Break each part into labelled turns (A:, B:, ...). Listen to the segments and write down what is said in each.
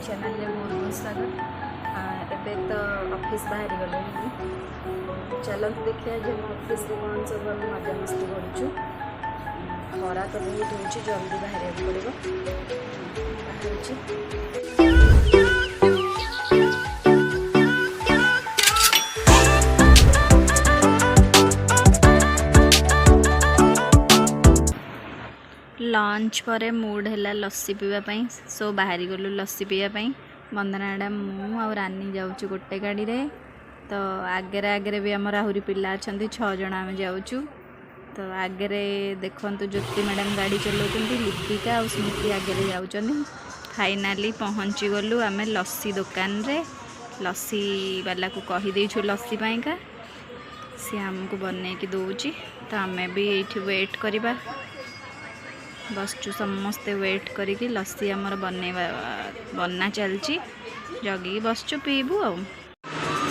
A: Channel में बहुत बहुत स्वागत। एबे तो ऑफिस बाहर गले चलते देखिए जे ऑफिस कौन सब आम मजा मस्ती करूँ। खरा तो बहुत हो जल्दी बाहर पड़ो लंच पर मूड है लस्सी पीवाई सो बाहरी गलु लस्सी पीवाई। वंदना मैडम मु आ रानी जाऊँ गोटे गाड़ी रे तो आगे आगे भी आमर आहरी पिला अच्छा 6 जन आम जाऊँ। तो आगे देखु ज्योति मैडम गाड़ी चलाऊँ लिपिका और स्मृति आगे जाऊँ। फाइनाली पहुँची गलु आम लस्सी दुकान रे। लस्सी वाला को कहीदेचु लस्सी पाइका सी आमको बनैकी दौची। तो आम भी ये वेट करवा बसचु समस्ते वेट करिकी लस्सी आमर बना चलची जगी बसचु पीबू आ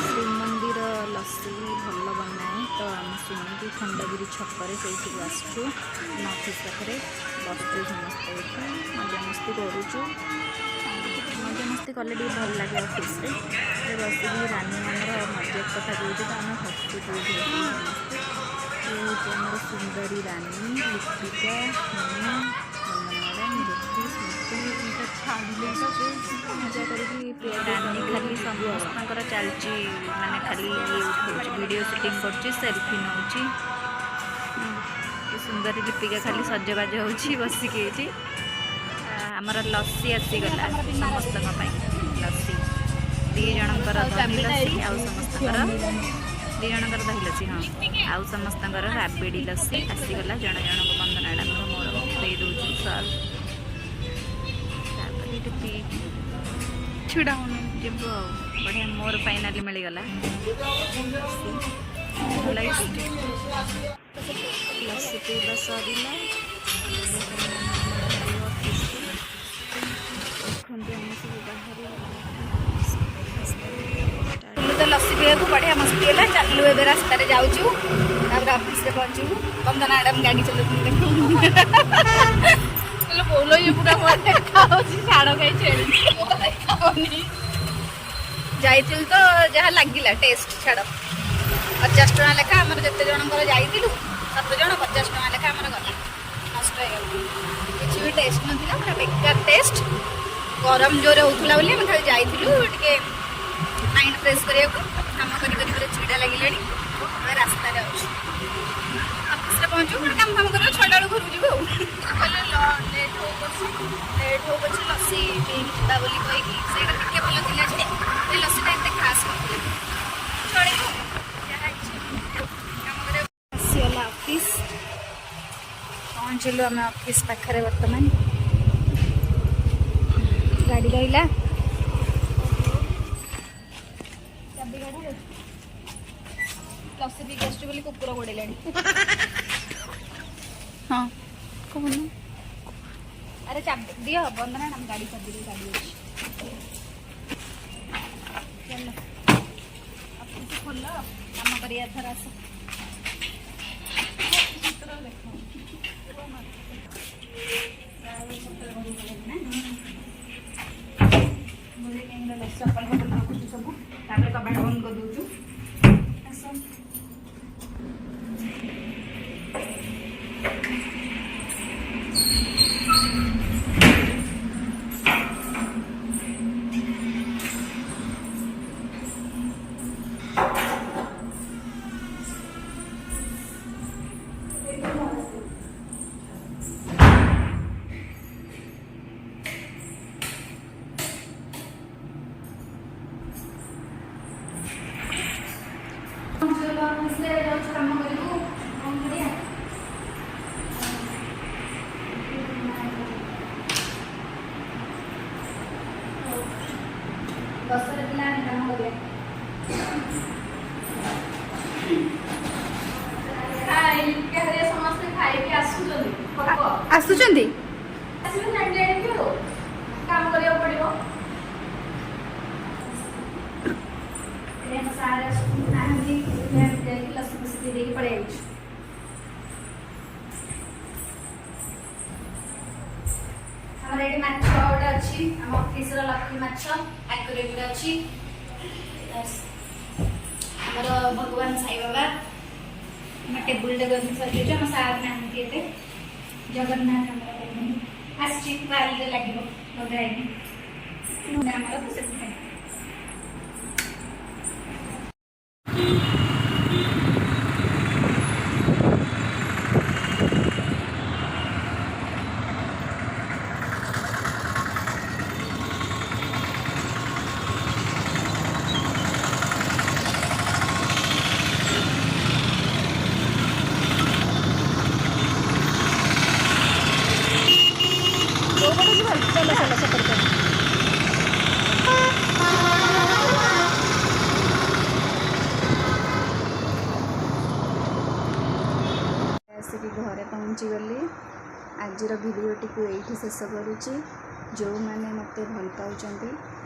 A: श्रीमंदिर लस्सी भल बनाए। तो आम शुणिकी खंडगिरी छकरे से आसचु ऑफिस पाखे बसचु समस्ते मजा मस्ती करुचु। मजा मस्ती कले भल लगे ऑफिस बस रानी आमर मजाक कथा कहते तो आम हसु समस्ते। ये सुंदरी रानी लिपिका मैडम ज्योति स्मृति मजा करके रानी खाली समस्त चलची माने खाली वीडियो शूटिंग कर सेल्फी नौची। सुंदरी लिपिका खाली सजबाज हो बसिकी आमर लस्सी आसीगला समस्त लस्सी 2 जनकर दही लस्सी आ समस्त 2 जनकर दही लस्सी हाँ आउ समस्त राबिड़ी लस्सी आसीगला जन जन को वंदना मैडम मोर दे दूँ सर पी छुड़ा जीव बढ़िया मोर फाइनाली मिलगला लस्सी पीवा सरला तो लस्सी पीवा बढ़िया मस्ती है चलू ए रास्त जाऊँ ऑफिस पहुँचू। वंदना मैडम गाड़ी चलाऊ बोलो ये पूरा मन देखा छाड़ कहीं जाइल तो जहाँ लगे टेस्ट छाड़ 50 टका लेखा आम जिते जनकर जाइलु 7 जन 50 टका लेखा आम गला नष्ट किसी भी टेस्ट ना पूरा बेकार टेस्ट गरम जोरे होता बोली खाली जाइलु टे माइंड फ्रेश करने काम कर चिड़ा लगे रास्तार ऑफिस पहुँचू काम काम कर 6टा बेलू घर जीव लेट हो पचे लस्सी पीवा बोली कहीकि टे भल थी लस्सीटा एत खास चल ऑफिस पहुँचलु आम ऑफिस पाखे बर्तमान गाड़ी रहा लस्सी पी गस्ट बोली कुकुर गोड़े हाँ कौन अरे चाबी दियो वंदना हम गाड़ी चाबी गाड़ी अच्छी चल ऑफिस खोल काम कर थर आस चप्पल बदल रखुଛୁ सब कबाट बंद कर दूचु काम आसुचंदी काम करिया पड़िबो सारे लस्सी दे पड़े हमारे माछ अच्छी आम ऑफिस लक्ष्मी माछ एक्वेरियम रे अच्छी हमर भगवान साई बाबा हम टेबुल डेकोरेशन सजेछ हम सार नांती एते जगन्नाथ हमर आछि वाल रे लागिबो लगाइनी नुना हमर से आसिक घरे पहुँची गली आजर भिडियोटी को यही शेष करुच्ची जो मैंने मत भल पाँच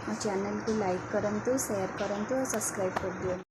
A: मो चैनल को लाइक करूँ शेयर करूँ और सब्सक्राइब कर दियो।